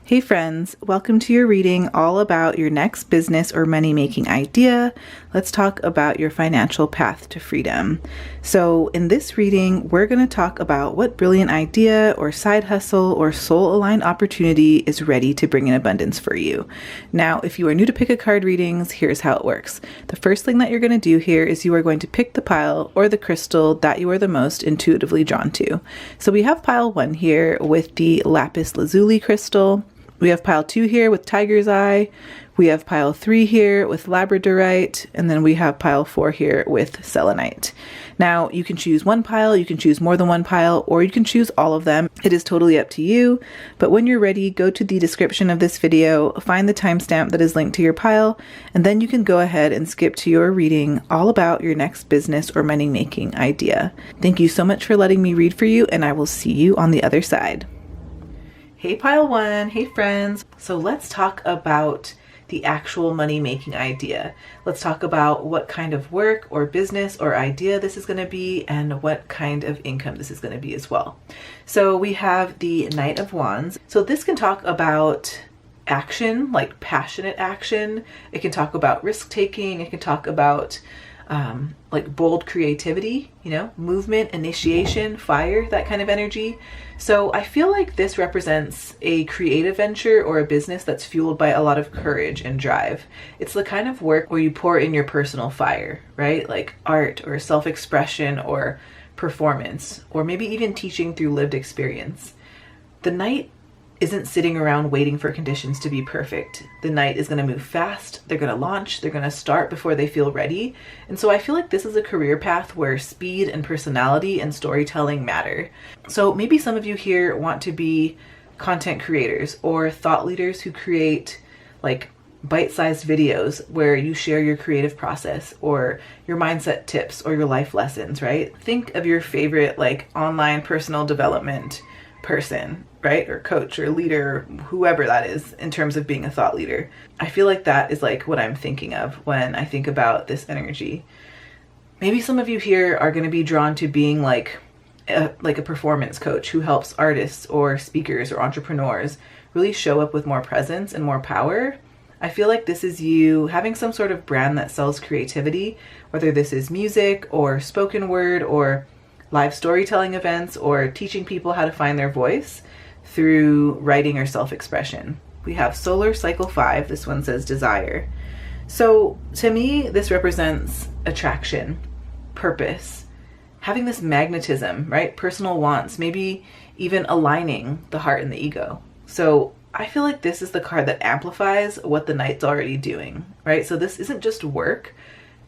Hey friends, welcome to your reading all about your next business or money-making idea. Let's talk about your financial path to freedom. So in this reading, we're going to talk about what brilliant idea or side hustle or soul-aligned opportunity is ready to bring in abundance for you. Now, if you are new to pick a card readings, here's how it works. The first thing that you're going to do here is you are going to pick the pile or the crystal that you are the most intuitively drawn to. So we have pile 1 here with the Lapis Lazuli crystal. We have pile 2 here with Tiger's Eye. We have pile 3 here with Labradorite. And then we have pile 4 here with Selenite. Now, you can choose one pile, you can choose more than one pile, or you can choose all of them. It is totally up to you. But when you're ready, go to the description of this video, find the timestamp that is linked to your pile, and then you can go ahead and skip to your reading all about your next business or money-making idea. Thank you so much for letting me read for you, and I will see you on the other side. Hey pile 1, hey friends. So let's talk about the actual money-making idea. Let's talk about what kind of work or business or idea this is going to be and what kind of income this is going to be as well. So we have the Knight of Wands. So this can talk about action, like passionate action. It can talk about risk-taking. It can talk about like bold creativity, movement, initiation, fire, that kind of energy. So I feel like this represents a creative venture or a business that's fueled by a lot of courage and drive. It's the kind of work where you pour in your personal fire, right? Like art or self-expression or performance, or maybe even teaching through lived experience. The Knight isn't sitting around waiting for conditions to be perfect. The Knight is going to move fast. They're going to launch. They're going to start before they feel ready. And so I feel like this is a career path where speed and personality and storytelling matter. So maybe some of you here want to be content creators or thought leaders who create like bite-sized videos where you share your creative process or your mindset tips or your life lessons, right? Think of your favorite like online personal development person, right? Or coach or leader, whoever that is in terms of being a thought leader. I feel like that is like what I'm thinking of when I think about this energy. Maybe some of you here are going to be drawn to being like a performance coach who helps artists or speakers or entrepreneurs really show up with more presence and more power. I feel like this is you having some sort of brand that sells creativity, whether this is music or spoken word or live storytelling events or teaching people how to find their voice through writing or self-expression. We have Solar Cycle 5. This one says desire. So to me, this represents attraction, purpose, having this magnetism, right? Personal wants, maybe even aligning the heart and the ego. So I feel like this is the card that amplifies what the Knight's already doing, right? So this isn't just work.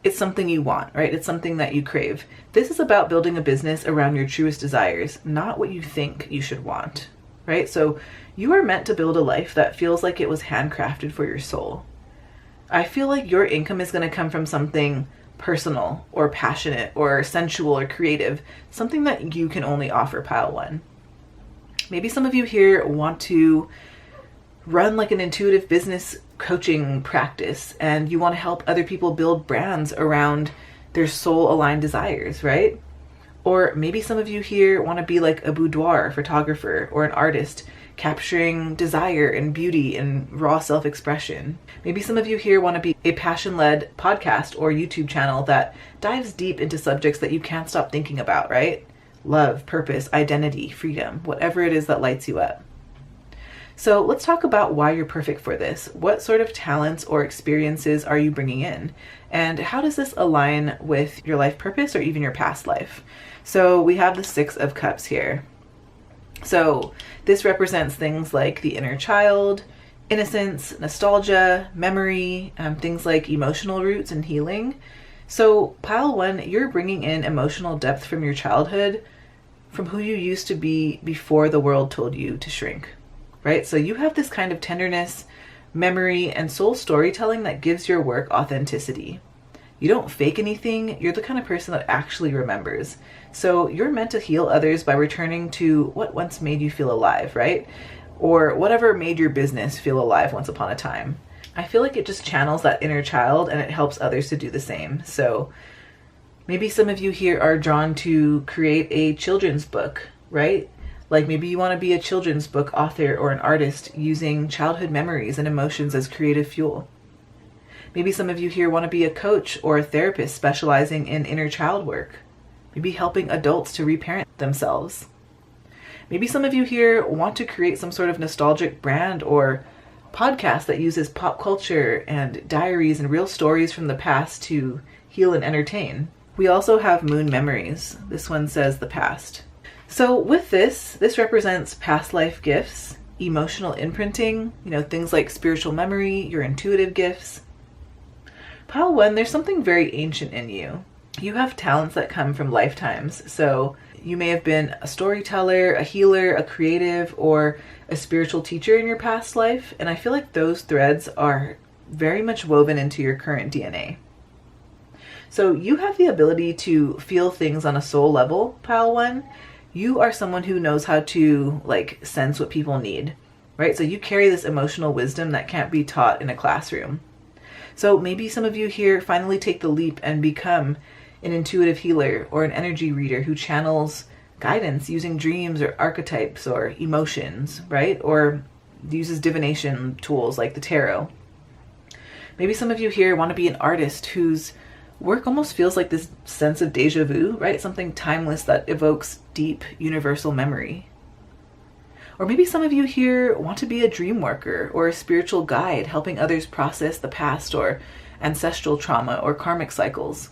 It's something you want, right? It's something that you crave. This is about building a business around your truest desires, not what you think you should want, right? So you are meant to build a life that feels like it was handcrafted for your soul. I feel like your income is going to come from something personal or passionate or sensual or creative, something that you can only offer pile 1. Maybe some of you here want to run like an intuitive business coaching practice and you want to help other people build brands around their soul aligned desires, right? Or maybe some of you here want to be like a boudoir photographer or an artist capturing desire and beauty and raw self-expression. Maybe some of you here want to be a passion-led podcast or YouTube channel that dives deep into subjects that you can't stop thinking about, right? Love, purpose, identity, freedom, whatever it is that lights you up. So let's talk about why you're perfect for this. What sort of talents or experiences are you bringing in? And how does this align with your life purpose or even your past life? So we have the 6 of Cups here. So this represents things like the inner child, innocence, nostalgia, memory, things like emotional roots and healing. So pile 1, you're bringing in emotional depth from your childhood, from who you used to be before the world told you to shrink. Right? So you have this kind of tenderness, memory, and soul storytelling that gives your work authenticity. You don't fake anything. You're the kind of person that actually remembers. So you're meant to heal others by returning to what once made you feel alive, right? Or whatever made your business feel alive once upon a time. I feel like it just channels that inner child and it helps others to do the same. So maybe some of you here are drawn to create a children's book, right? Like maybe you want to be a children's book author or an artist using childhood memories and emotions as creative fuel. Maybe some of you here want to be a coach or a therapist specializing in inner child work. Maybe helping adults to reparent themselves. Maybe some of you here want to create some sort of nostalgic brand or podcast that uses pop culture and diaries and real stories from the past to heal and entertain. We also have moon memories. This one says the past. So with this represents past life gifts, emotional imprinting, things like spiritual memory, your intuitive gifts. Pile 1, there's something very ancient in you. You have talents that come from lifetimes. So you may have been a storyteller, a healer, a creative, or a spiritual teacher in your past life. And I feel like those threads are very much woven into your current DNA. So you have the ability to feel things on a soul level, Pile 1. You are someone who knows how to sense what people need, right? So you carry this emotional wisdom that can't be taught in a classroom. So maybe some of you here finally take the leap and become an intuitive healer or an energy reader who channels guidance using dreams or archetypes or emotions, right? Or uses divination tools like the tarot. Maybe some of you here want to be an artist whose work almost feels like this sense of deja vu, right? Something timeless that evokes deep universal memory. Or maybe some of you here want to be a dream worker or a spiritual guide, helping others process the past or ancestral trauma or karmic cycles.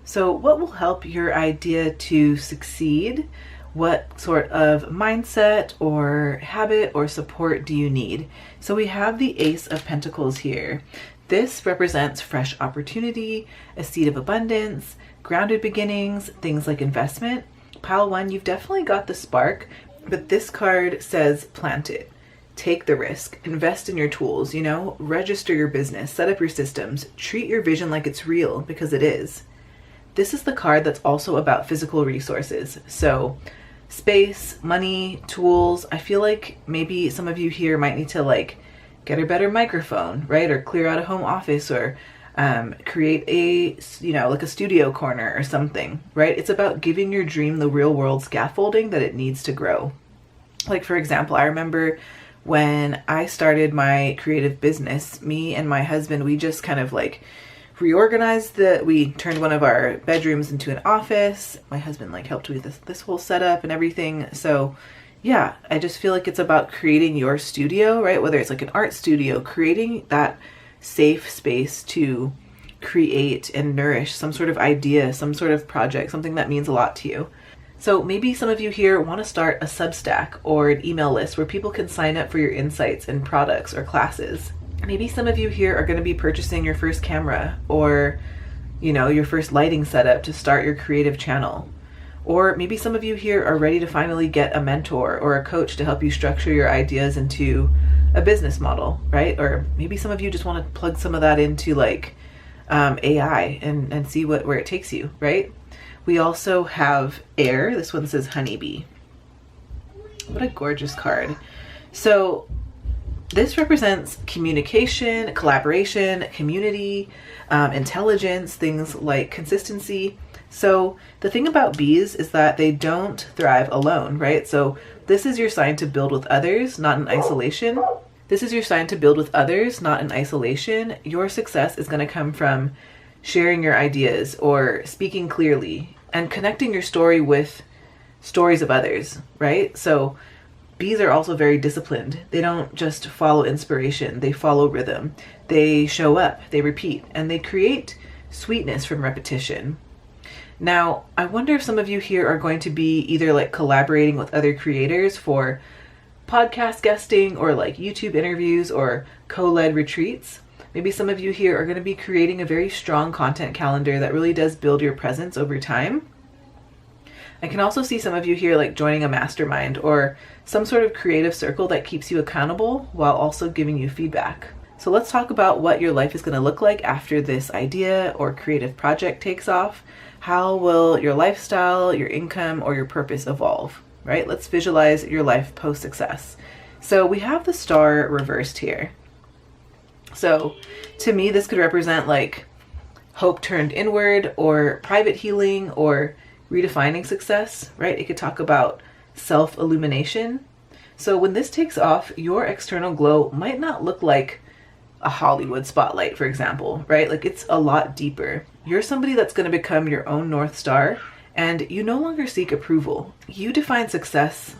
So what will help your idea to succeed? What sort of mindset or habit or support do you need? So we have the Ace of Pentacles here. This represents fresh opportunity, a seed of abundance, grounded beginnings, things like investment. Pile 1, you've definitely got the spark, but this card says plant it. Take the risk, invest in your tools, register your business, set up your systems, treat your vision like it's real, because it is. This is the card that's also about physical resources. So space, money, tools. I feel like maybe some of you here might need to get a better microphone, right? Or clear out a home office or create a studio corner or something, right? It's about giving your dream the real world scaffolding that it needs to grow. Like, for example, I remember when I started my creative business, me and my husband, we just kind of reorganized we turned one of our bedrooms into an office. My husband helped with this whole setup and everything. So yeah, I just feel like it's about creating your studio, right? Whether it's an art studio, creating that safe space to create and nourish some sort of idea, some sort of project, something that means a lot to you. So maybe some of you here want to start a Substack or an email list where people can sign up for your insights and products or classes. Maybe some of you here are going to be purchasing your first camera or, your first lighting setup to start your creative channel. Or maybe some of you here are ready to finally get a mentor or a coach to help you structure your ideas into a business model, right? Or maybe some of you just want to plug some of that into AI and see where it takes you, right? We also have air. This one says honeybee. What a gorgeous card. So this represents communication, collaboration, community, intelligence, things like consistency. So the thing about bees is that they don't thrive alone, right? So this is your sign to build with others, not in isolation. This is your sign to build with others, not in isolation. Your success is going to come from sharing your ideas or speaking clearly and connecting your story with stories of others, right? So bees are also very disciplined. They don't just follow inspiration, they follow rhythm. They show up, they repeat, and they create sweetness from repetition. Now, I wonder if some of you here are going to be either collaborating with other creators for podcast guesting or YouTube interviews or co-led retreats. Maybe some of you here are going to be creating a very strong content calendar that really does build your presence over time. I can also see some of you here joining a mastermind or some sort of creative circle that keeps you accountable while also giving you feedback. So let's talk about what your life is going to look like after this idea or creative project takes off. How will your lifestyle, your income, or your purpose evolve, right? Let's visualize your life post-success. So we have the star reversed here. So to me, this could represent hope turned inward or private healing or redefining success, right? It could talk about self-illumination. So when this takes off, your external glow might not look like a Hollywood spotlight, for example, right? Like it's a lot deeper. You're somebody that's going to become your own North Star, and you no longer seek approval. You define success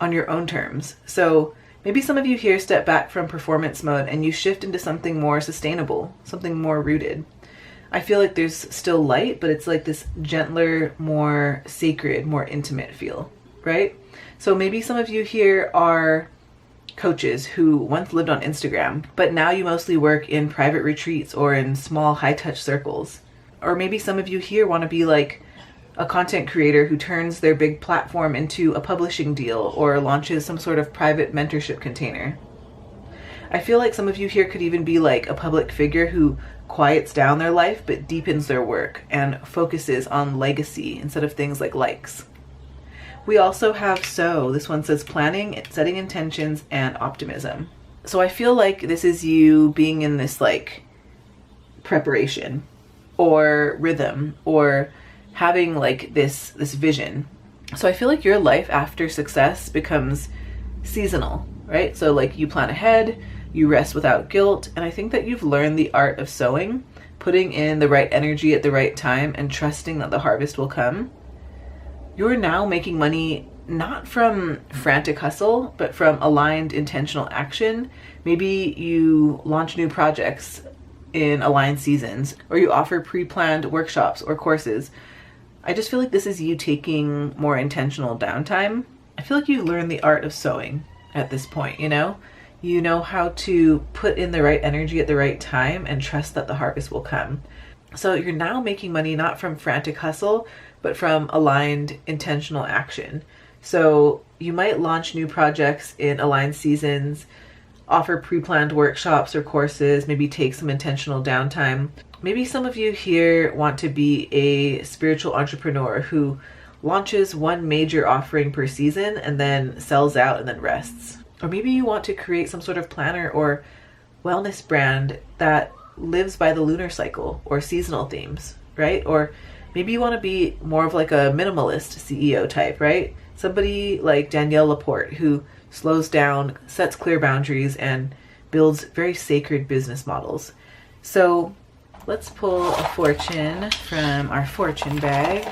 on your own terms. So maybe some of you here step back from performance mode and you shift into something more sustainable, something more rooted. I feel like there's still light, but it's like this gentler, more sacred, more intimate feel, right? So maybe some of you here are coaches who once lived on Instagram, but now you mostly work in private retreats or in small high-touch circles. Or maybe some of you here want to be like a content creator who turns their big platform into a publishing deal or launches some sort of private mentorship container. I feel like some of you here could even be like a public figure who quiets down their life but deepens their work and focuses on legacy instead of things like likes. We also have this one says planning, setting intentions, and optimism. So I feel like this is you being in this like preparation or rhythm or having like this vision. So I feel like your life after success becomes seasonal, right? So like you plan ahead, you rest without guilt, and I think that you've learned the art of sowing, putting in the right energy at the right time, and trusting that the harvest will come. You're now making money not from frantic hustle, but from aligned intentional action. Maybe you launch new projects in aligned seasons, or you offer pre-planned workshops or courses. I just feel like this is you taking more intentional downtime. I feel like you learn the art of sowing at this point, you know? You know how to put in the right energy at the right time and trust that the harvest will come. So you're now making money not from frantic hustle, but from aligned intentional action. So you might launch new projects in aligned seasons, offer pre-planned workshops or courses, maybe take some intentional downtime. Maybe some of you here want to be a spiritual entrepreneur who launches one major offering per season and then sells out and then rests. Or maybe you want to create some sort of planner or wellness brand that lives by the lunar cycle or seasonal themes, right? Or maybe you want to be more of like a minimalist CEO type, right? Somebody like Danielle Laporte who slows down, sets clear boundaries, and builds very sacred business models. So let's pull a fortune from our fortune bag.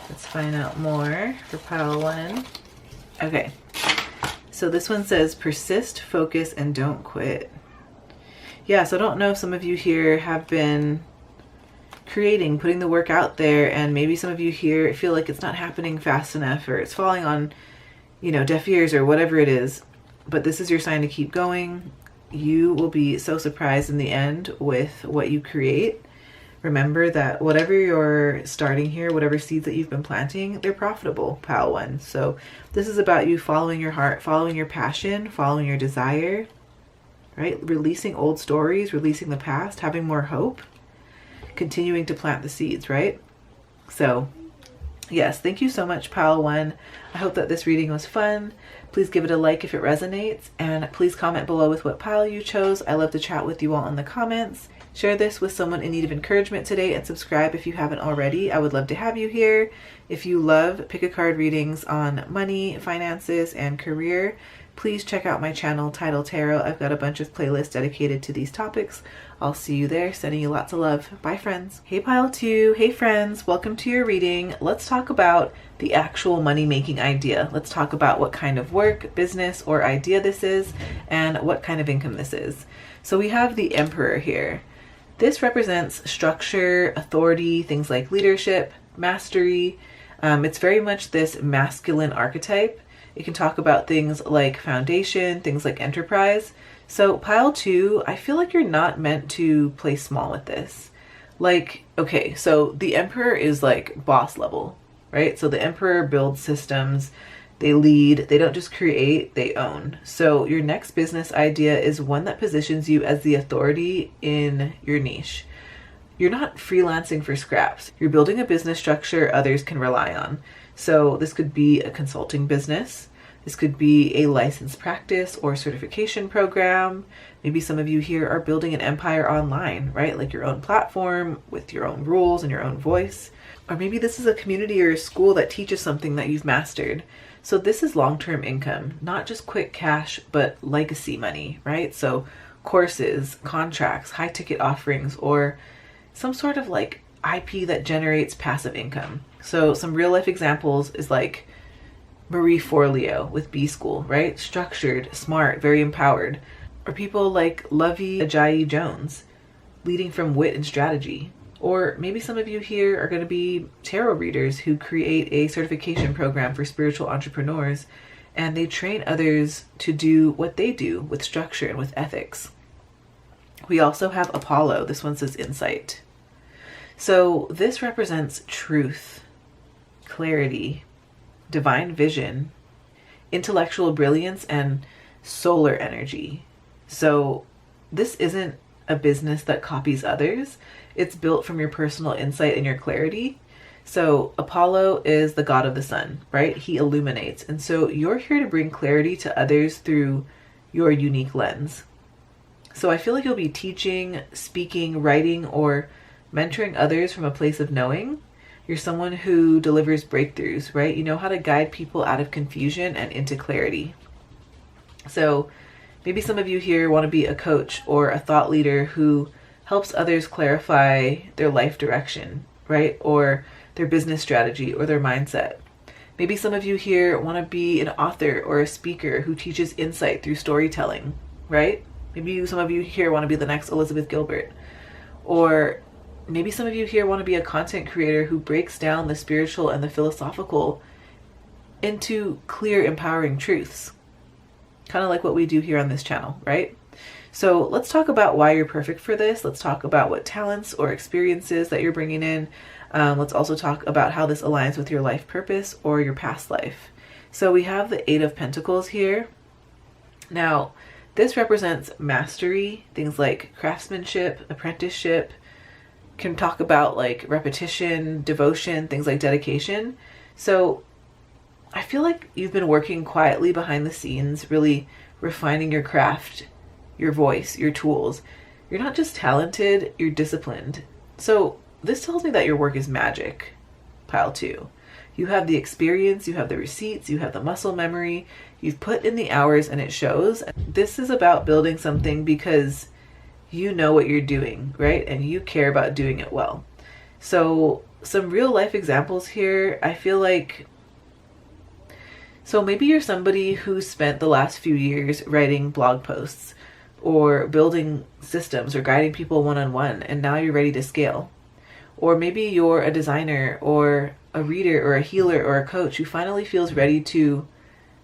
Let's find out more for pile one. Okay, so this one says persist, focus, and don't quit. Yeah, so I don't know if some of you here have been creating, putting the work out there, and maybe some of you here feel like it's not happening fast enough or it's falling on, deaf ears or whatever it is. But this is your sign to keep going. You will be so surprised in the end with what you create. Remember that whatever you're starting here, whatever seeds that you've been planting, they're profitable, pile one. So this is about you following your heart, following your passion, following your desire, right? Releasing old stories, releasing the past, having more hope, continuing to plant the seeds, right? So yes, thank you so much, pile one. I hope that this reading was fun. Please give it a like if it resonates, and please comment below with what pile you chose. I love to chat with you all in the comments. Share this with someone in need of encouragement today, and subscribe if you haven't already. I would love to have you here. If you love pick a card readings on money, finances, and career, please check out my channel, Title Tarot. I've got a bunch of playlists dedicated to these topics. I'll see you there. Sending you lots of love. Bye, friends. Hey, pile two. Hey, friends. Welcome to your reading. Let's talk about the actual money-making idea. Let's talk about what kind of work, business, or idea this is, and what kind of income this is. So we have the Emperor here. This represents structure, authority, things like leadership, mastery. It's very much this masculine archetype. It can talk about things like foundation, things like enterprise. So pile two, I feel like you're not meant to play small with this. Like, okay, so the Emperor is like boss level, right? So the Emperor builds systems, they lead, they don't just create, they own. So your next business idea is one that positions you as the authority in your niche. You're not freelancing for scraps. You're building a business structure others can rely on. So this could be a consulting business, This could be a licensed practice or certification program. Maybe some of you here are building an empire online, right? Like your own platform with your own rules and your own voice. Or maybe this is a community or a school that teaches something that you've mastered. So this is long-term income, not just quick cash, but legacy money, right? So courses, contracts, high ticket offerings, or some sort of like IP that generates passive income. So some real life examples is like Marie Forleo with B School, right? Structured, smart, very empowered. Or people like Lovey Ajayi Jones, leading from wit and strategy. Or maybe some of you here are going to be tarot readers who create a certification program for spiritual entrepreneurs, and they train others to do what they do with structure and with ethics. We also have Apollo. This one says insight. So this represents truth, clarity, divine vision, intellectual brilliance, and solar energy. So this isn't a business that copies others. It's built from your personal insight and your clarity. So Apollo is the god of the sun, right? He illuminates. And so you're here to bring clarity to others through your unique lens. So I feel like you'll be teaching, speaking, writing, or mentoring others from a place of knowing. You're someone who delivers breakthroughs, right? You know how to guide people out of confusion and into clarity. So maybe some of you here want to be a coach or a thought leader who helps others clarify their life direction, right? Or their business strategy or their mindset. Maybe some of you here want to be an author or a speaker who teaches insight through storytelling, right? Maybe some of you here want to be the next Elizabeth Gilbert. Or maybe some of you here want to be a content creator who breaks down the spiritual and the philosophical into clear, empowering truths. Kind of like what we do here on this channel, right? So let's talk about why you're perfect for this. Let's talk about what talents or experiences that you're bringing in. Let's also talk about how this aligns with your life purpose or your past life. So we have the Eight of Pentacles here. Now, this represents mastery, things like craftsmanship, apprenticeship, can talk about like repetition, devotion, things like dedication. So I feel like you've been working quietly behind the scenes, really refining your craft, your voice, your tools. You're not just talented, you're disciplined. So this tells me that your work is magic, pile 2. You have the experience, you have the receipts, you have the muscle memory, you've put in the hours and it shows. This is about building something because you know what you're doing, right? And you care about doing it well. So some real life examples here, I feel like, so maybe you're somebody who spent the last few years writing blog posts or building systems or guiding people one-on-one, and now you're ready to scale. Or maybe you're a designer or a reader or a healer or a coach who finally feels ready to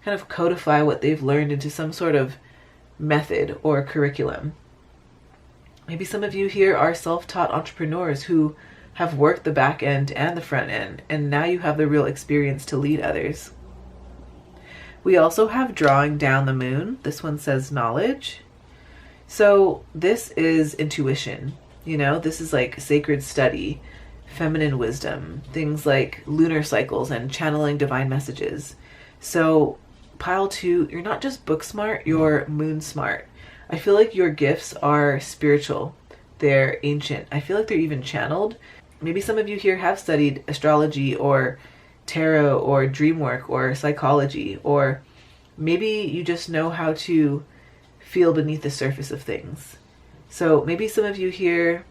kind of codify what they've learned into some sort of method or curriculum. Maybe some of you here are self-taught entrepreneurs who have worked the back end and the front end, and now you have the real experience to lead others. We also have drawing down the moon. This one says knowledge. So this is intuition, you know, this is like sacred study, feminine wisdom, things like lunar cycles and channeling divine messages. So pile 2, you're not just book smart, you're moon smart. I feel like your gifts are spiritual. They're ancient. I feel like they're even channeled. Maybe some of you here have studied astrology or tarot or dream work or psychology, or maybe you just know how to feel beneath the surface of things. So maybe some of you here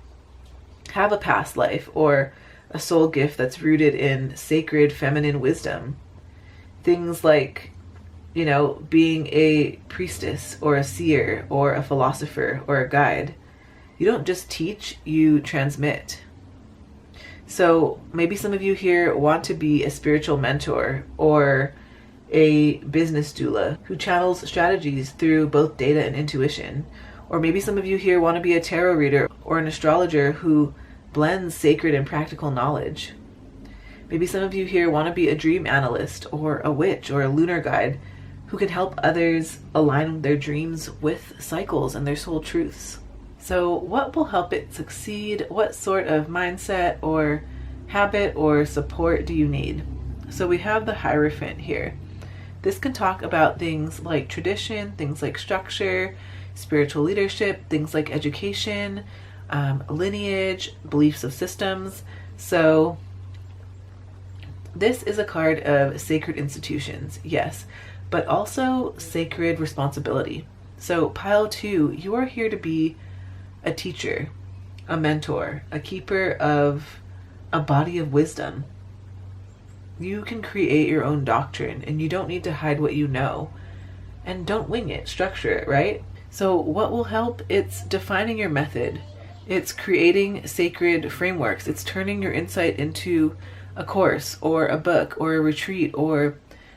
have a past life or a soul gift that's rooted in sacred feminine wisdom. Things like, you know, being a priestess or a seer or a philosopher or a guide. You don't just teach, you transmit. So maybe some of you here want to be a spiritual mentor or a business doula who channels strategies through both data and intuition. Or maybe some of you here want to be a tarot reader or an astrologer who blends sacred and practical knowledge. Maybe some of you here want to be a dream analyst or a witch or a lunar guide who can help others align their dreams with cycles and their soul truths. So what will help it succeed? What sort of mindset or habit or support do you need? So we have the Hierophant here. This can talk about things like tradition, things like structure, spiritual leadership, things like education, lineage, beliefs of systems. So this is a card of sacred institutions, yes, but also sacred responsibility. So pile 2, you are here to be a teacher, a mentor, a keeper of a body of wisdom. You can create your own doctrine, and you don't need to hide what you know. And don't wing it, structure it, right? So what will help? It's defining your method. It's creating sacred frameworks. It's turning your insight into a course or a book or a retreat or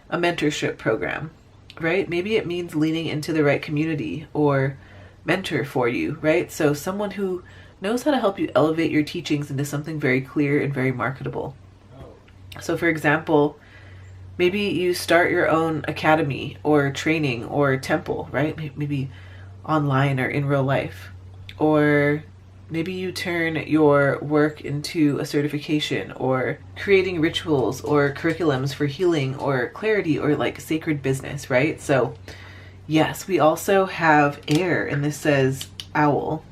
a mentorship program, right? Maybe it means leaning into the right community or mentor for you, right? So someone who knows how to help you elevate your teachings into something very clear and very marketable. So for example, maybe you start your own academy or training or temple, right? Maybe online or in real life. Or maybe you turn your work into a certification or creating rituals or curriculums for healing or clarity or like sacred business, right? So yes, we also have air, and this says owl.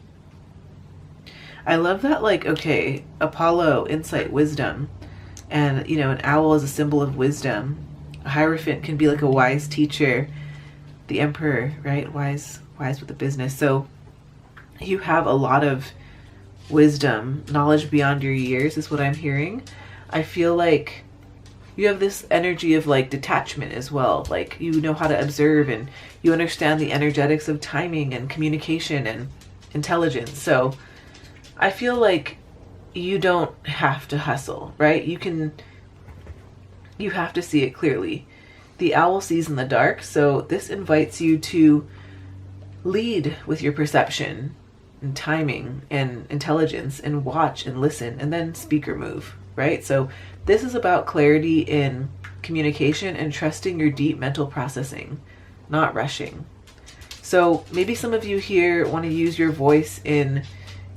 I love that, like, okay, Apollo, insight, wisdom. And, you know, an owl is a symbol of wisdom. A hierophant can be like a wise teacher. The emperor, right? Wise with the business. So you have a lot of wisdom, knowledge beyond your years is what I'm hearing. I feel like you have this energy of like detachment as well. Like you know how to observe, and you understand the energetics of timing and communication and intelligence. So I feel like you don't have to hustle, right? You have to see it clearly. The owl sees in the dark, so this invites you to lead with your perception and timing and intelligence and watch and listen and then speak or move, right? So this is about clarity in communication and trusting your deep mental processing, not rushing. So maybe some of you here want to use your voice in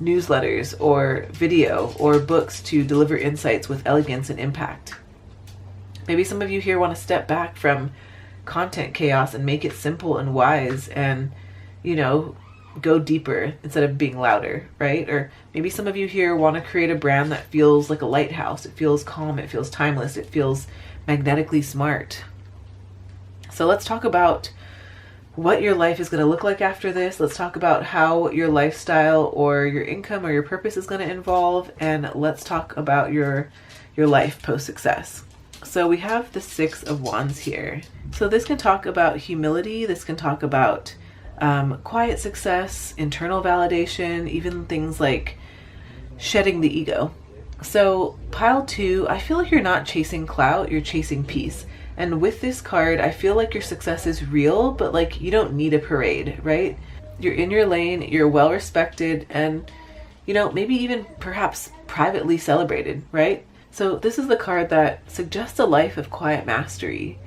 newsletters or video or books to deliver insights with elegance and impact. Maybe some of you here want to step back from content chaos and make it simple and wise and, you know, go deeper instead of being louder, right? Or maybe some of you here want to create a brand that feels like a lighthouse. It feels calm, it feels timeless, it feels magnetically smart. So let's talk about what your life is going to look like after this. Let's talk about how your lifestyle or your income or your purpose is going to evolve, and let's talk about your life post-success. So we have the 6 of Wands here. So this can talk about humility. This can talk about quiet success, internal validation, even things like shedding the ego. So pile 2, I feel like you're not chasing clout, you're chasing peace. And with this card, I feel like your success is real, but like you don't need a parade, right? You're in your lane, you're well respected, and, you know, maybe even perhaps privately celebrated, right? So this is the card that suggests a life of quiet mastery.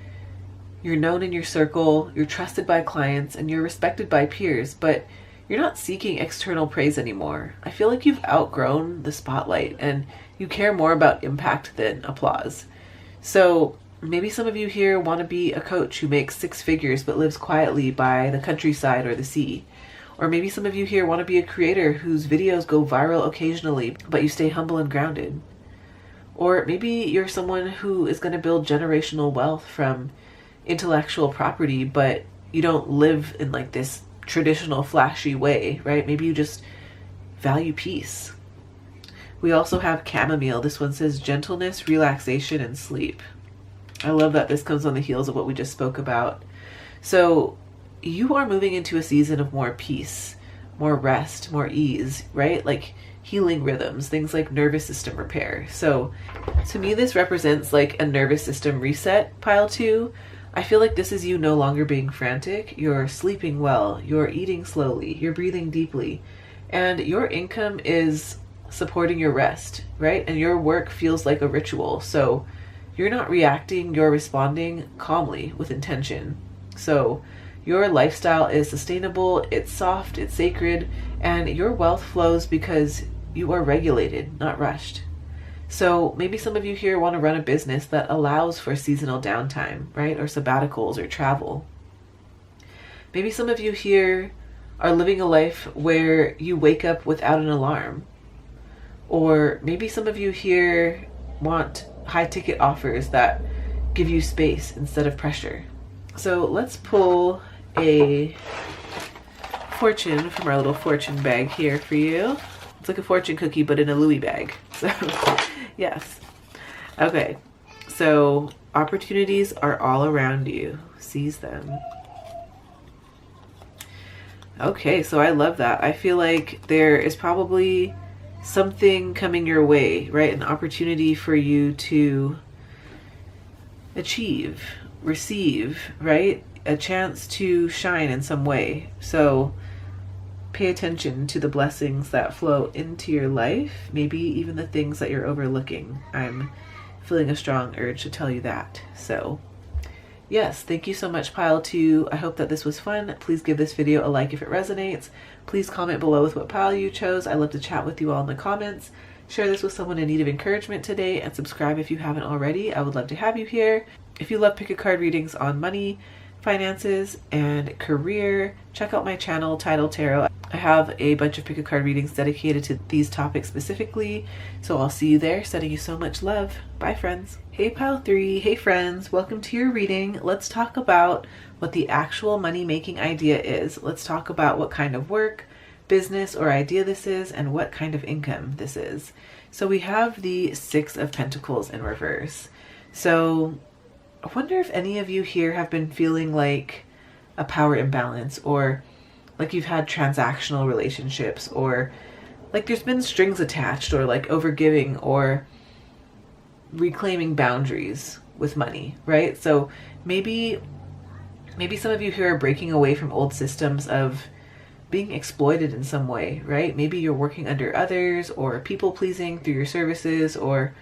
You're known in your circle, you're trusted by clients, and you're respected by peers, but you're not seeking external praise anymore. I feel like you've outgrown the spotlight and you care more about impact than applause. So maybe some of you here want to be a coach who makes 6 figures but lives quietly by the countryside or the sea. Or maybe some of you here want to be a creator whose videos go viral occasionally, but you stay humble and grounded. Or maybe you're someone who is going to build generational wealth from intellectual property, but you don't live in like this traditional flashy way, right? Maybe you just value peace. We also have chamomile. This one says gentleness, relaxation, and sleep. I love that this comes on the heels of what we just spoke about. So you are moving into a season of more peace, more rest, more ease, right? Like healing rhythms, things like nervous system repair. So to me, this represents like a nervous system reset, pile 2. I feel like this is you no longer being frantic. You're sleeping well, you're eating slowly, you're breathing deeply, and your income is supporting your rest, right? And your work feels like a ritual. So you're not reacting, you're responding calmly with intention. So your lifestyle is sustainable, it's soft, it's sacred, and your wealth flows because you are regulated, not rushed. So maybe some of you here want to run a business that allows for seasonal downtime, right? Or sabbaticals or travel. Maybe some of you here are living a life where you wake up without an alarm. Or maybe some of you here want high ticket offers that give you space instead of pressure. So let's pull a fortune from our little fortune bag here for you. It's like a fortune cookie, but in a Louis bag. So yes. Okay. So opportunities are all around you. Seize them. Okay, so I love that. I feel like there is probably something coming your way, right? An opportunity for you to achieve, receive, right? A chance to shine in some way. So pay attention to the blessings that flow into your life, maybe even the things that you're overlooking. I'm feeling a strong urge to tell you that. So yes, thank you so much, Pile 2. I hope that this was fun. Please give this video a like if it resonates. Please comment below with what pile you chose. I love to chat with you all in the comments. Share this with someone in need of encouragement today, and subscribe if you haven't already. I would love to have you here. If you love pick a card readings on money, finances, and career, check out my channel, Title Tarot. I have a bunch of pick a card readings dedicated to these topics specifically, so I'll see you there. Sending you so much love. Bye, friends. Hey, Pile 3. Hey, friends. Welcome to your reading. Let's talk about what the actual money-making idea is. Let's talk about what kind of work, business, or idea this is, and what kind of income this is. So we have the Six of Pentacles in reverse. So I wonder if any of you here have been feeling like a power imbalance, or like you've had transactional relationships, or like there's been strings attached, or like overgiving, or reclaiming boundaries with money, right? So maybe some of you here are breaking away from old systems of being exploited in some way, right? Maybe you're working under others, or people pleasing through your services, or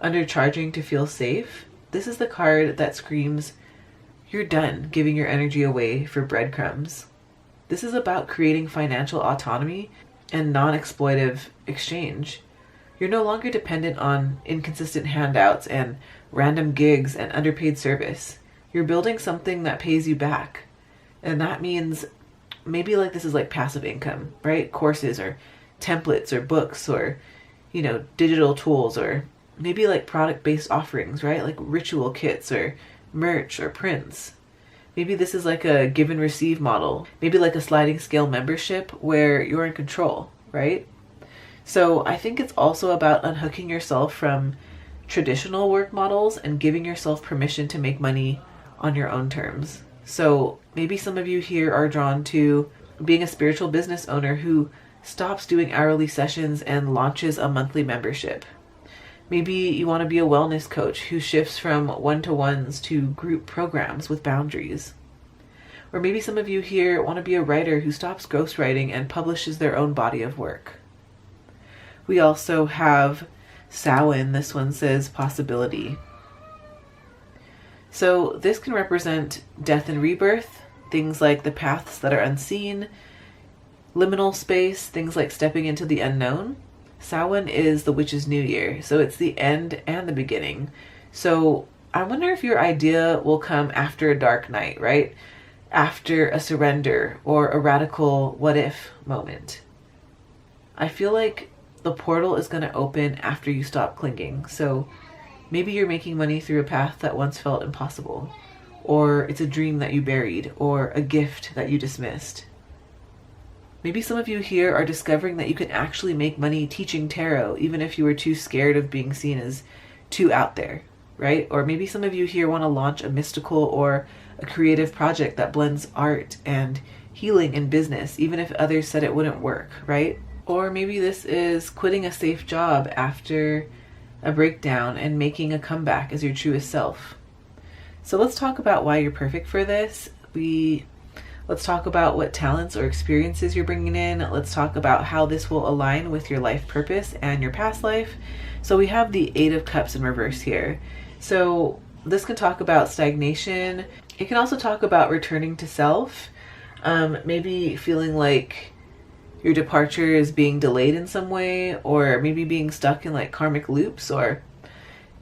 undercharging to feel safe. This is the card that screams, you're done giving your energy away for breadcrumbs. This is about creating financial autonomy and non-exploitive exchange. You're no longer dependent on inconsistent handouts and random gigs and underpaid service. You're building something that pays you back. And that means maybe like this is like passive income, right? Courses or templates or books or, you know, digital tools, or maybe like product-based offerings, right? Like ritual kits or merch or prints. Maybe this is like a give and receive model. Maybe like a sliding scale membership where you're in control, right? So I think it's also about unhooking yourself from traditional work models and giving yourself permission to make money on your own terms. So maybe some of you here are drawn to being a spiritual business owner who stops doing hourly sessions and launches a monthly membership. Maybe you want to be a wellness coach who shifts from one-to-ones to group programs with boundaries. Or maybe some of you here want to be a writer who stops ghostwriting and publishes their own body of work. We also have Samhain. This one says possibility. So this can represent death and rebirth, things like the paths that are unseen, liminal space, things like stepping into the unknown. Samhain is the witch's new year, so it's the end and the beginning. So I wonder if your idea will come after a dark night, right? After a surrender or a radical what if moment. I feel like the portal is going to open after you stop clinging. So maybe you're making money through a path that once felt impossible, or it's a dream that you buried, or a gift that you dismissed. Maybe some of you here are discovering that you can actually make money teaching tarot, even if you were too scared of being seen as too out there, right? Or maybe some of you here want to launch a mystical or a creative project that blends art and healing in business, even if others said it wouldn't work, right? Or maybe this is quitting a safe job after a breakdown and making a comeback as your truest self. So let's talk about why you're perfect for this. Let's talk about what talents or experiences you're bringing in. Let's talk about how this will align with your life purpose and your past life. So we have the Eight of Cups in reverse here. So this can talk about stagnation. It can also talk about returning to self. Maybe feeling like your departure is being delayed in some way, or maybe being stuck in like karmic loops, or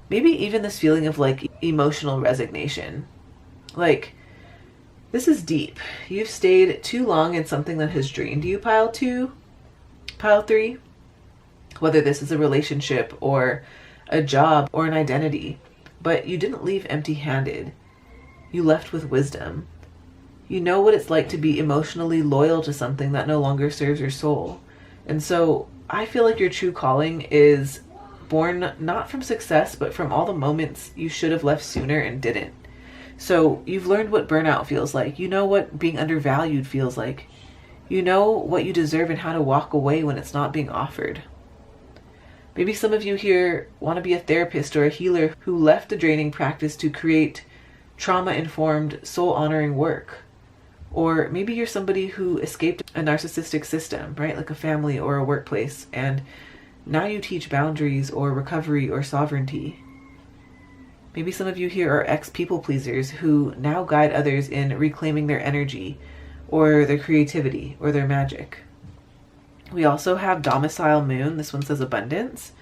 maybe even this feeling of like emotional resignation. Like, this is deep. You've stayed too long in something that has drained you, pile 2, pile 3. Whether this is a relationship or a job or an identity, but you didn't leave empty-handed. You left with wisdom. You know what it's like to be emotionally loyal to something that no longer serves your soul. And so I feel like your true calling is born not from success, but from all the moments you should have left sooner and didn't. So you've learned what burnout feels like. You know what being undervalued feels like. You know what you deserve and how to walk away when it's not being offered. Maybe some of you here want to be a therapist or a healer who left the draining practice to create trauma-informed, soul-honoring work. Or maybe you're somebody who escaped a narcissistic system, right? Like a family or a workplace, and now you teach boundaries or recovery or sovereignty. Maybe some of you here are ex-people pleasers who now guide others in reclaiming their energy or their creativity or their magic. We also have domicile moon. This one says abundance.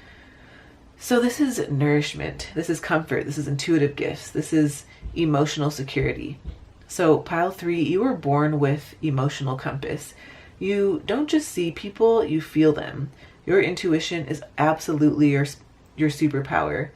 So this is nourishment. This is comfort. This is intuitive gifts. This is emotional security. So pile 3, you were born with emotional compass. You don't just see people, you feel them. Your intuition is absolutely your superpower.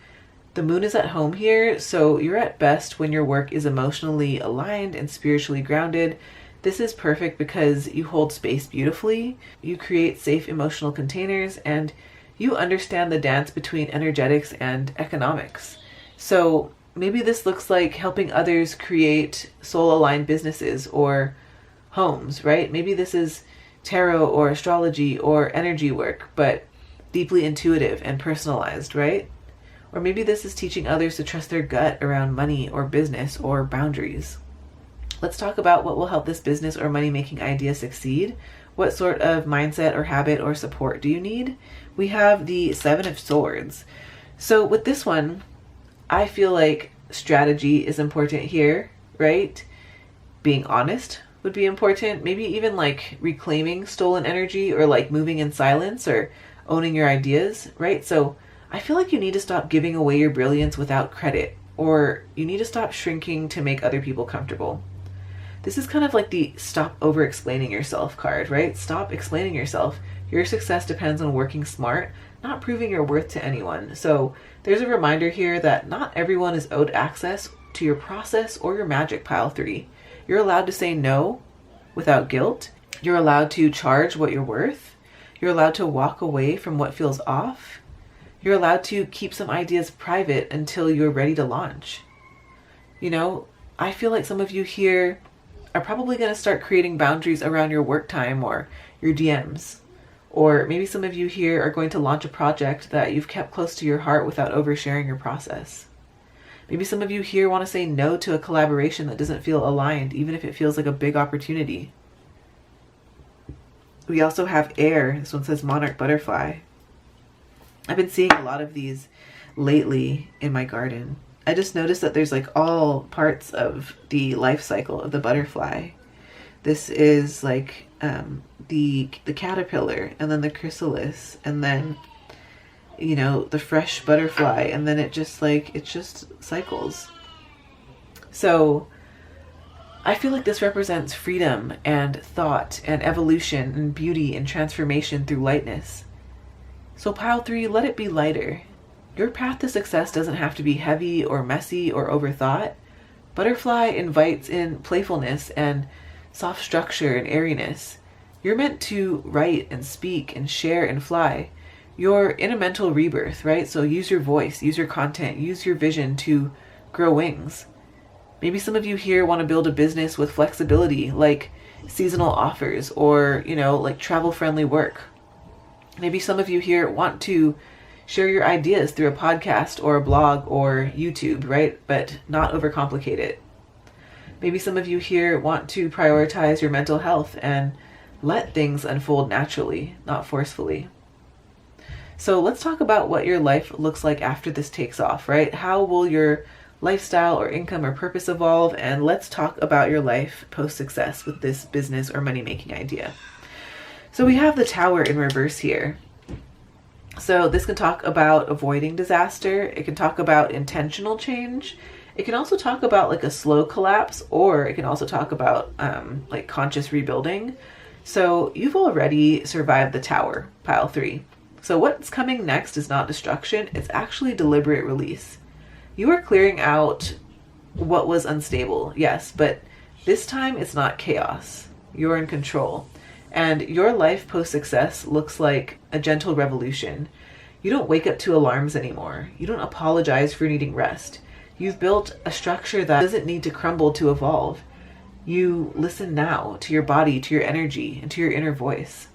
The moon is at home here, so you're at best when your work is emotionally aligned and spiritually grounded. This is perfect because you hold space beautifully, you create safe emotional containers, and you understand the dance between energetics and economics. So maybe this looks like helping others create soul-aligned businesses or homes, right? Maybe this is tarot or astrology or energy work, but deeply intuitive and personalized, right? Or maybe this is teaching others to trust their gut around money or business or boundaries. Let's talk about what will help this business or money-making idea succeed. What sort of mindset or habit or support do you need? We have the 7 of Swords. So with this one, I feel like strategy is important here, right? Being honest would be important. Maybe even like reclaiming stolen energy or like moving in silence or owning your ideas, right? So I feel like you need to stop giving away your brilliance without credit, or you need to stop shrinking to make other people comfortable. This is kind of like the stop over-explaining yourself card, right? Stop explaining yourself. Your success depends on working smart, not proving your worth to anyone. So there's a reminder here that not everyone is owed access to your process or your magic, pile 3. You're allowed to say no without guilt. You're allowed to charge what you're worth. You're allowed to walk away from what feels off. You're allowed to keep some ideas private until you're ready to launch. You know, I feel like some of you here are probably going to start creating boundaries around your work time or your DMs. Or maybe some of you here are going to launch a project that you've kept close to your heart without oversharing your process. Maybe some of you here want to say no to a collaboration that doesn't feel aligned, even if it feels like a big opportunity. We also have air. This one says monarch butterfly. I've been seeing a lot of these lately in my garden. I just noticed that there's like all parts of the life cycle of the butterfly. This is like the caterpillar, and then the chrysalis, and then, you know, the fresh butterfly, and then it just cycles. So I feel like this represents freedom and thought and evolution and beauty and transformation through lightness. So pile 3, let it be lighter. Your path to success doesn't have to be heavy or messy or overthought. Butterfly invites in playfulness and soft structure and airiness. You're meant to write and speak and share and fly. You're in a mental rebirth, right? So use your voice, use your content, use your vision to grow wings. Maybe some of you here want to build a business with flexibility, like seasonal offers or, you know, like travel-friendly work. Maybe some of you here want to share your ideas through a podcast or a blog or YouTube, right? But not overcomplicate it. Maybe some of you here want to prioritize your mental health and let things unfold naturally, not forcefully. So let's talk about what your life looks like after this takes off, right? How will your lifestyle or income or purpose evolve? And let's talk about your life post-success with this business or money-making idea. So we have the Tower in reverse here. So this can talk about avoiding disaster. It can talk about intentional change. It can also talk about like a slow collapse, or it can also talk about like conscious rebuilding. So you've already survived the Tower, pile 3. So what's coming next is not destruction. It's actually deliberate release. You are clearing out what was unstable, yes, but this time it's not chaos. You're in control. And your life post-success looks like a gentle revolution. You don't wake up to alarms anymore. You don't apologize for needing rest. You've built a structure that doesn't need to crumble to evolve. You listen now to your body, to your energy, and to your inner voice.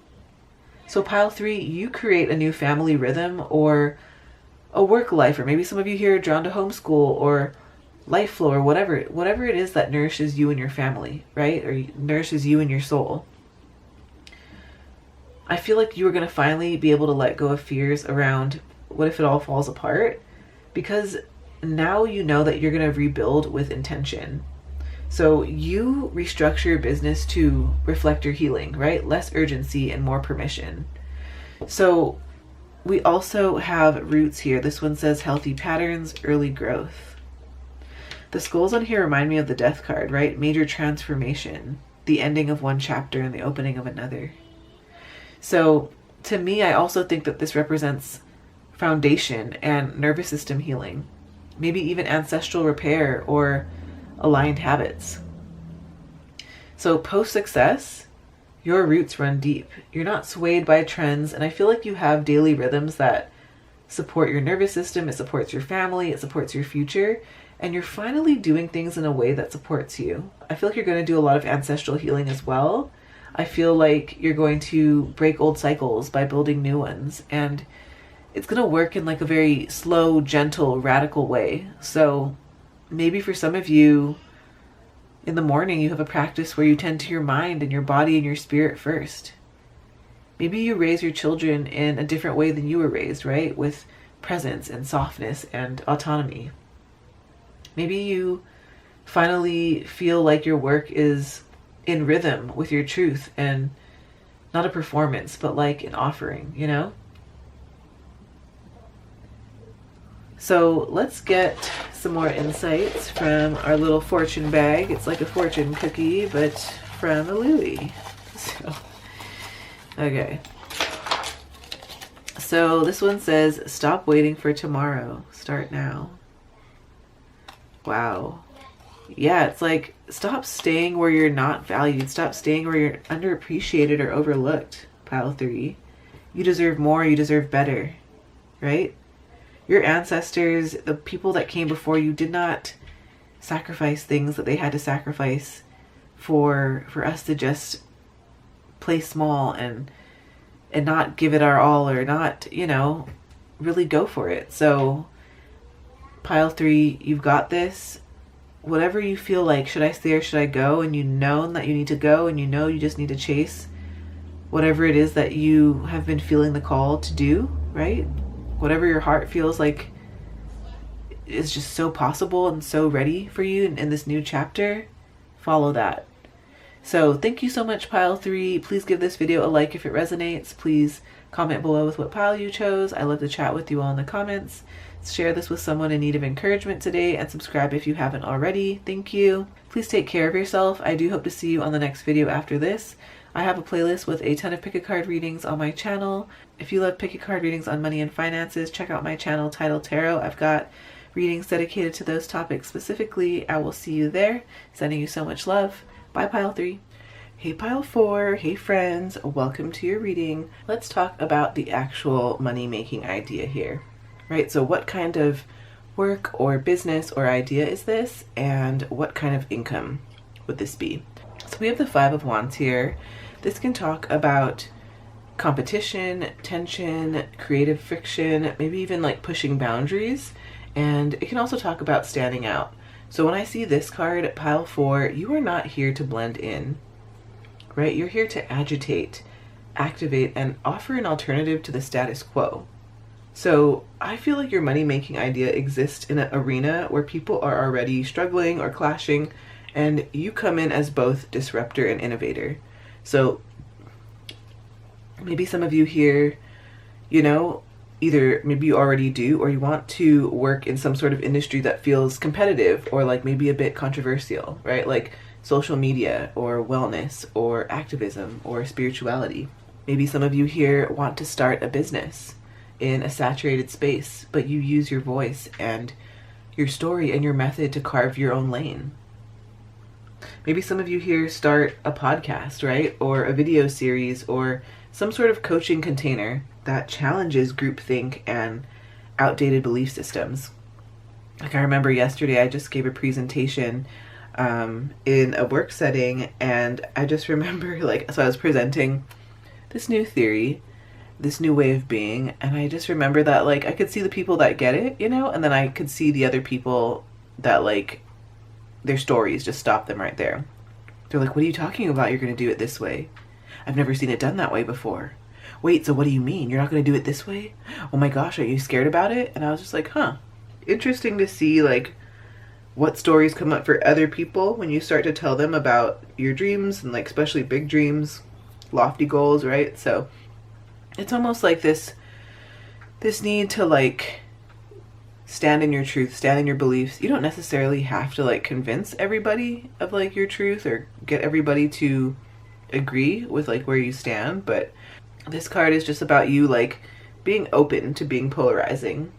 So pile 3, you create a new family rhythm or a work life, or maybe some of you here are drawn to homeschool or life flow or whatever it is that nourishes you and your family, right? Or nourishes you and your soul. I feel like you are going to finally be able to let go of fears around what if it all falls apart, because now you know that you're going to rebuild with intention. So you restructure your business to reflect your healing, right? Less urgency and more permission. So we also have roots here. This one says healthy patterns, early growth. The skulls on here remind me of the death card, right? Major transformation, the ending of one chapter and the opening of another. So to me, I also think that this represents foundation and nervous system healing, maybe even ancestral repair or aligned habits. So post-success, your roots run deep. You're not swayed by trends, and I feel like you have daily rhythms that support your nervous system, it supports your family, it supports your future, and you're finally doing things in a way that supports you. I feel like you're going to do a lot of ancestral healing as well. I feel like you're going to break old cycles by building new ones, and it's going to work in like a very slow, gentle, radical way. So maybe for some of you in the morning, you have a practice where you tend to your mind and your body and your spirit first. Maybe you raise your children in a different way than you were raised, right? With presence and softness and autonomy. Maybe you finally feel like your work is in rhythm with your truth and not a performance, but like an offering, you know? So let's get some more insights from our little fortune bag. It's like a fortune cookie, but from a Louie. So, okay. So this one says, stop waiting for tomorrow. Start now. Wow. Yeah, it's like, stop staying where you're not valued. Stop staying where you're underappreciated or overlooked, pile 3. You deserve more. You deserve better, right? Your ancestors, the people that came before you, did not sacrifice things that they had to sacrifice for us to just play small and not give it our all, or not, you know, really go for it. So pile 3, you've got this. Whatever you feel like, should I stay or should I go? And you know that you need to go, and you know you just need to chase whatever it is that you have been feeling the call to do, right? Whatever your heart feels like is just so possible and so ready for you in this new chapter, follow that. So thank you so much, pile 3. Please give this video a like if it resonates. Please comment below with what pile you chose. I love to chat with you all in the comments. Share this with someone in need of encouragement today, and subscribe if you haven't already. Thank you. Please take care of yourself. I do hope to see you on the next video after this. I have a playlist with a ton of pick a card readings on my channel. If you love pick a card readings on money and finances, check out my channel, Title Tarot. I've got readings dedicated to those topics specifically. I will see you there. Sending you so much love. Bye, pile 3. Hey, pile 4. Hey, friends. Welcome to your reading. Let's talk about the actual money-making idea here, right? So what kind of work or business or idea is this, and what kind of income would this be? So we have the 5 of Wands here. This can talk about competition, tension, creative friction, maybe even like pushing boundaries. And it can also talk about standing out. So when I see this card, pile 4, you are not here to blend in, right? You're here to agitate, activate, and offer an alternative to the status quo. So I feel like your money-making idea exists in an arena where people are already struggling or clashing, and you come in as both disruptor and innovator. So Maybe some of you here, you know, either maybe you already do or you want to work in some sort of industry that feels competitive or like maybe a bit controversial, right? Like social media or wellness or activism or spirituality. Maybe some of you here want to start a business in a saturated space, but you use your voice and your story and your method to carve your own lane. Maybe some of you here start a podcast, right? Or a video series or some sort of coaching container that challenges groupthink and outdated belief systems. Like I remember yesterday, I just gave a presentation in a work setting, and I just remember so I was presenting this new theory, this new way of being, and I just remember that I could see the people that get it, and then I could see the other people that their stories just stop them right there. They're like, what are you talking about? You're going to do it this way. I've never seen it done that way before. Wait, so what do you mean? You're not going to do it this way? Oh my gosh, are you scared about it? And I was just like, interesting to see what stories come up for other people when you start to tell them about your dreams and especially big dreams, lofty goals, right? So it's almost like this need to stand in your truth, stand in your beliefs. You don't necessarily have to convince everybody of your truth or get everybody to agree with where you stand, but this card is just about you being open to being polarizing,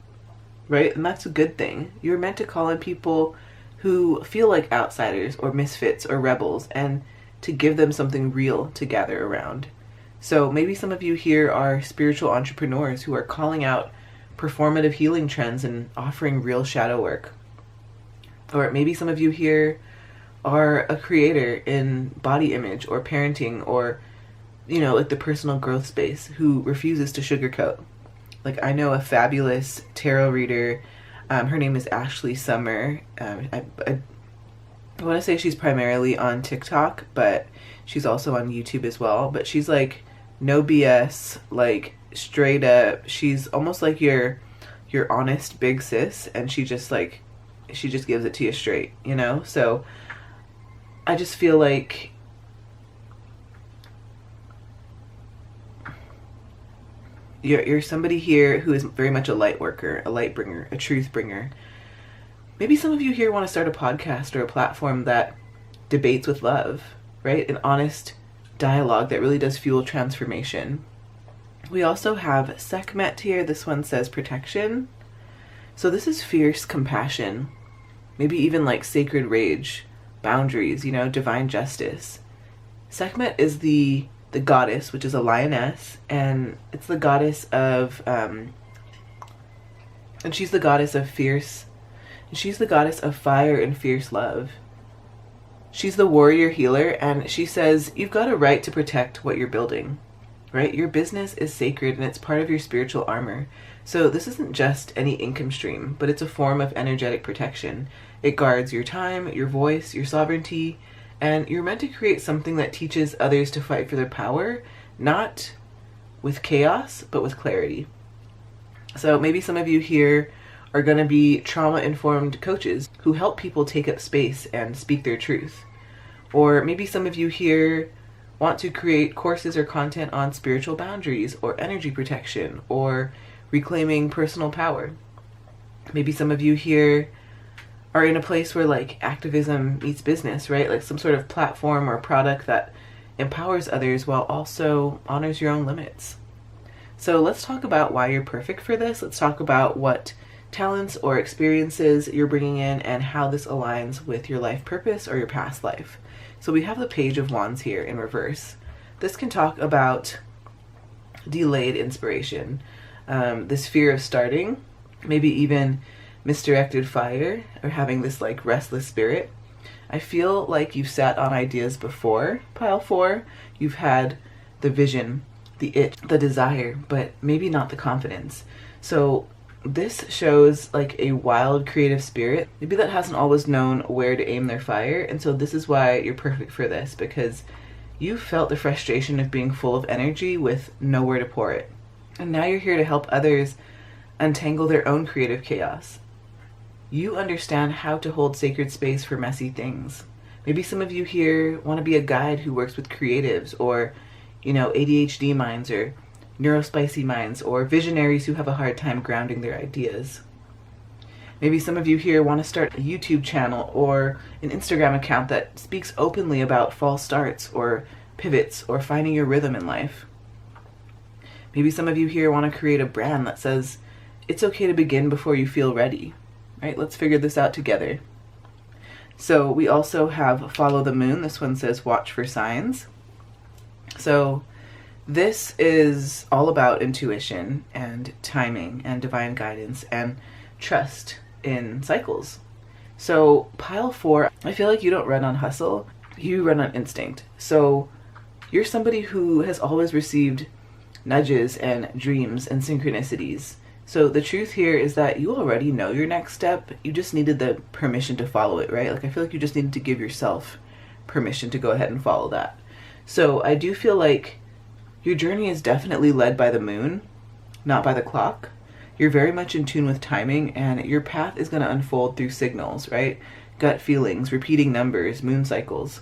right? And that's a good thing. You're meant to call in people who feel like outsiders or misfits or rebels and to give them something real to gather around. So maybe some of you here are spiritual entrepreneurs who are calling out performative healing trends and offering real shadow work. Or maybe some of you here are a creator in body image or parenting or, the personal growth space who refuses to sugarcoat. I know a fabulous tarot reader. Her name is Ashley Summer. I want to say she's primarily on TikTok, but she's also on YouTube as well. But she's no BS, straight up. She's almost like your honest big sis, and she just gives it to you straight, So I just feel like you're somebody here who is very much a light worker, a light bringer, a truth bringer. Maybe some of you here want to start a podcast or a platform that debates with love, right? An honest dialogue that really does fuel transformation. We also have Sekhmet here. This one says protection. So this is fierce compassion, maybe even sacred rage, boundaries, divine justice. Sekhmet is the goddess, which is a lioness, and it's the goddess of, and she's the goddess of fierce, and she's the goddess of fire and fierce love. She's the warrior healer, and she says, you've got a right to protect what you're building, right? Your business is sacred, and it's part of your spiritual armor. So this isn't just any income stream, but it's a form of energetic protection. It guards your time, your voice, your sovereignty, and you're meant to create something that teaches others to fight for their power, not with chaos, but with clarity. So maybe some of you here are going to be trauma-informed coaches who help people take up space and speak their truth. Or maybe some of you here want to create courses or content on spiritual boundaries or energy protection or reclaiming personal power. Maybe some of you here are in a place where activism meets business, right? Some sort of platform or product that empowers others while also honors your own limits. So let's talk about why you're perfect for this. Let's talk about what talents or experiences you're bringing in and how this aligns with your life purpose or your past life. So we have the Page of Wands here in reverse. This can talk about delayed inspiration, this fear of starting, maybe even misdirected fire or having this restless spirit. I feel like you've sat on ideas before, pile 4. You've had the vision, the itch, the desire, but maybe not the confidence. So this shows a wild creative spirit, maybe that hasn't always known where to aim their fire. And so this is why you're perfect for this, because you felt the frustration of being full of energy with nowhere to pour it. And now you're here to help others untangle their own creative chaos. You understand how to hold sacred space for messy things. Maybe some of you here want to be a guide who works with creatives, or ADHD minds or neurospicy minds, or visionaries who have a hard time grounding their ideas. Maybe some of you here want to start a YouTube channel or an Instagram account that speaks openly about false starts or pivots or finding your rhythm in life. Maybe some of you here want to create a brand that says it's okay to begin before you feel ready, right? Let's figure this out together. So we also have Follow the Moon. This one says watch for signs. So this is all about intuition and timing and divine guidance and trust in cycles. So pile 4, I feel like you don't run on hustle, you run on instinct. So you're somebody who has always received nudges and dreams and synchronicities. So the truth here is that you already know your next step. You just needed the permission to follow it, right? Like I feel like you just needed to give yourself permission to go ahead and follow that. So I do feel like your journey is definitely led by the moon, not by the clock. You're very much in tune with timing, and your path is going to unfold through signals, right? Gut feelings, repeating numbers, moon cycles.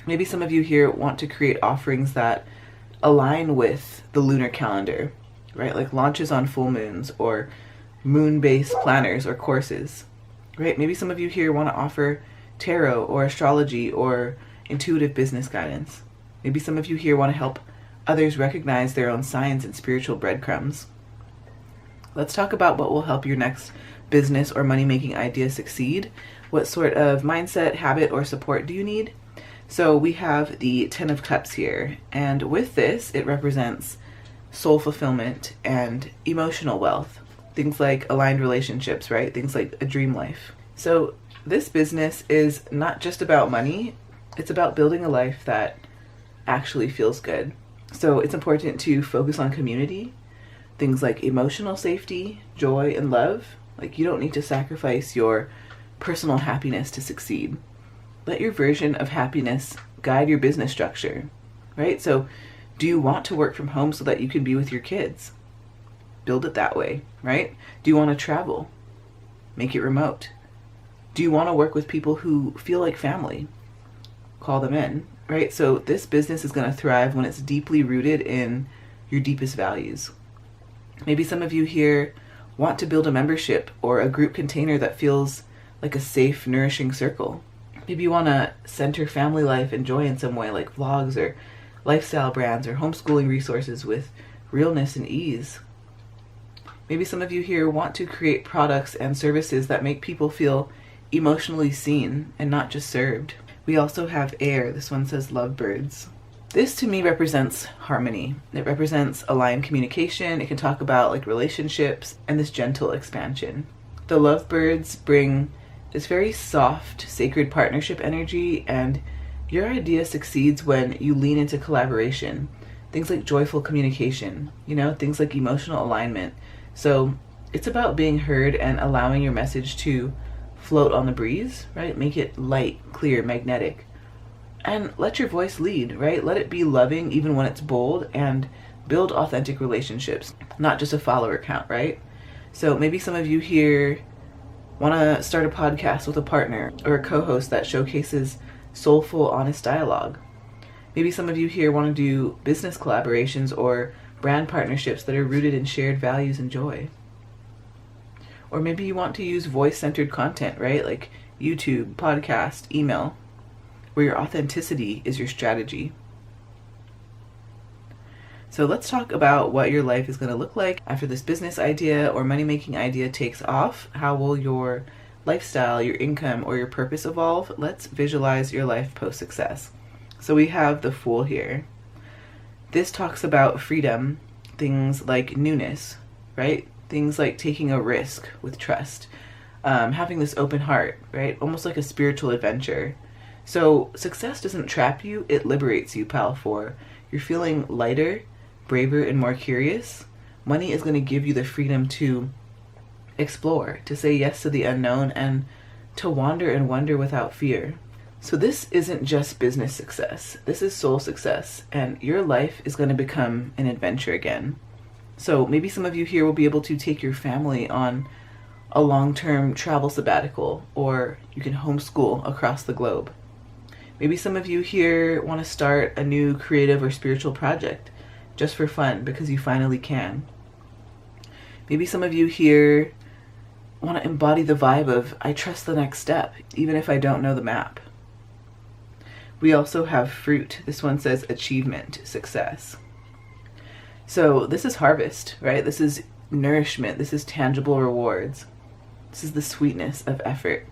Maybe some of you here want to create offerings that align with the lunar calendar, right? Like launches on full moons or moon-based planners or courses, right? Maybe some of you here want to offer tarot or astrology or intuitive business guidance. Maybe some of you here want to help others recognize their own signs and spiritual breadcrumbs. Let's talk about what will help your next business or money-making idea succeed. What sort of mindset, habit, or support do you need? So we have the 10 of Cups here, and with this, it represents soul fulfillment and emotional wealth. Things like aligned relationships, right? Things like a dream life. So this business is not just about money, it's about building a life that actually feels good. So it's important to focus on community, things like emotional safety, joy, and love. Like you don't need to sacrifice your personal happiness to succeed. Let your version of happiness guide your business structure, right? So do you want to work from home so that you can be with your kids? Build it that way, right? Do you want to travel? Make it remote. Do you want to work with people who feel like family? Call them in, right? So this business is going to thrive when it's deeply rooted in your deepest values. Maybe some of you here want to build a membership or a group container that feels like a safe, nourishing circle. Maybe you want to center family life and joy in some way, like vlogs or lifestyle brands or homeschooling resources with realness and ease. Maybe some of you here want to create products and services that make people feel emotionally seen and not just served. We also have Air. This one says lovebirds. This to me represents harmony. It represents aligned communication. It can talk about like relationships and this gentle expansion. The lovebirds bring this very soft, sacred partnership energy, and your idea succeeds when you lean into collaboration. Things like joyful communication, things like emotional alignment. So it's about being heard and allowing your message to float on the breeze, right? Make it light, clear, magnetic. And let your voice lead, right? Let it be loving even when it's bold, and build authentic relationships, not just a follower count, right? So maybe some of you here want to start a podcast with a partner or a co-host that showcases soulful, honest dialogue. Maybe some of you here want to do business collaborations or brand partnerships that are rooted in shared values and joy. Or maybe you want to use voice-centered content, right? Like YouTube, podcast, email, where your authenticity is your strategy. So let's talk about what your life is going to look like after this business idea or money-making idea takes off. How will your lifestyle, your income, or your purpose evolve? Let's visualize your life post-success. So we have the Fool here. This talks about freedom, things like newness, right? Things like taking a risk with trust, having this open heart, right? Almost like a spiritual adventure. So success doesn't trap you, it liberates you, pal 4. You're feeling lighter, braver, and more curious. Money is going to give you the freedom to explore, to say yes to the unknown, and to wander and wonder without fear. So this isn't just business success. This is soul success, and your life is going to become an adventure again. So maybe some of you here will be able to take your family on a long-term travel sabbatical, or you can homeschool across the globe. Maybe some of you here want to start a new creative or spiritual project just for fun because you finally can. Maybe some of you here want to embody the vibe of, I trust the next step, even if I don't know the map. We also have fruit. This one says achievement, success. So this is harvest, right? This is nourishment. This is tangible rewards. This is the sweetness of effort.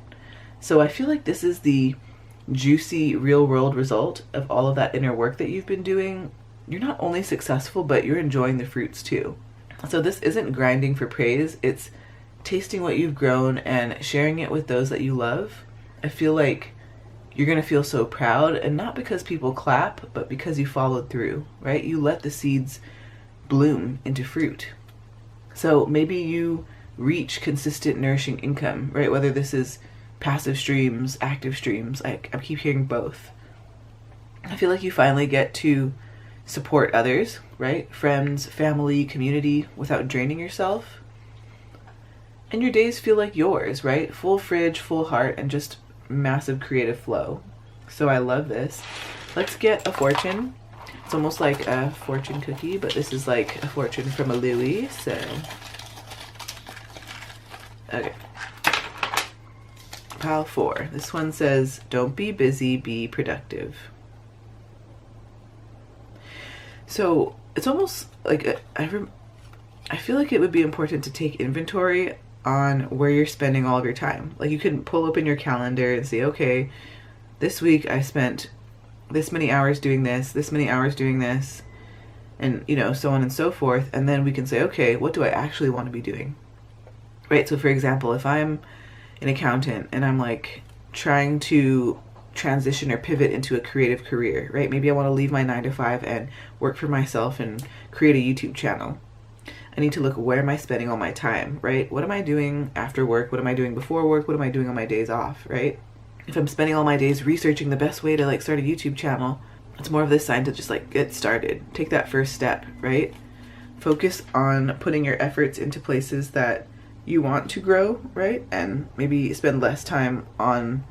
So I feel like this is the juicy real world result of all of that inner work that you've been doing. You're not only successful, but you're enjoying the fruits too. So this isn't grinding for praise. It's tasting what you've grown and sharing it with those that you love. I feel like you're going to feel so proud, and not because people clap, but because you followed through, right? You let the seeds bloom into fruit. So maybe you reach consistent nourishing income, right? Whether this is passive streams, active streams, I keep hearing both. I feel like you finally get to support others, right? Friends, family, community, without draining yourself. And your days feel like yours, right? Full fridge, full heart, and just massive creative flow. So I love this. Let's get a fortune. It's almost like a fortune cookie, but this is like a fortune from a Louis, so. Okay. Pile 4. This one says, don't be busy, be productive. So it's almost like I feel like it would be important to take inventory on where you're spending all of your time. Like you can pull open your calendar and say, okay, this week I spent this many hours doing this many hours doing this, and you know, so on and so forth. And then we can say, okay, what do I actually want to be doing? Right? So for example, if I'm an accountant and I'm like trying to transition or pivot into a creative career, right? Maybe I want to leave my 9-to-5 and work for myself and create a YouTube channel. I need to look, where am I spending all my time, right? What am I doing after work? What am I doing before work? What am I doing on my days off, right? If I'm spending all my days researching the best way to like start a YouTube channel, it's more of this sign to just like get started. Take that first step, right? Focus on putting your efforts into places that you want to grow, right? And maybe spend less time on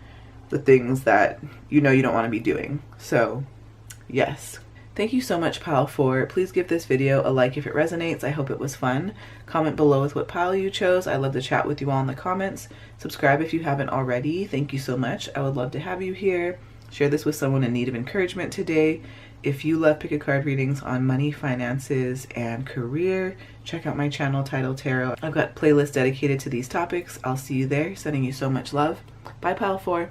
the things that you know you don't want to be doing. So yes. Thank you so much, pile 4. Please give this video a like if it resonates. I hope it was fun. Comment below with what pile you chose. I love to chat with you all in the comments. Subscribe if you haven't already. Thank you so much. I would love to have you here. Share this with someone in need of encouragement today. If you love pick a card readings on money, finances, and career, check out my channel, Title Tarot. I've got playlists dedicated to these topics. I'll see you there. Sending you so much love. Bye, pile 4.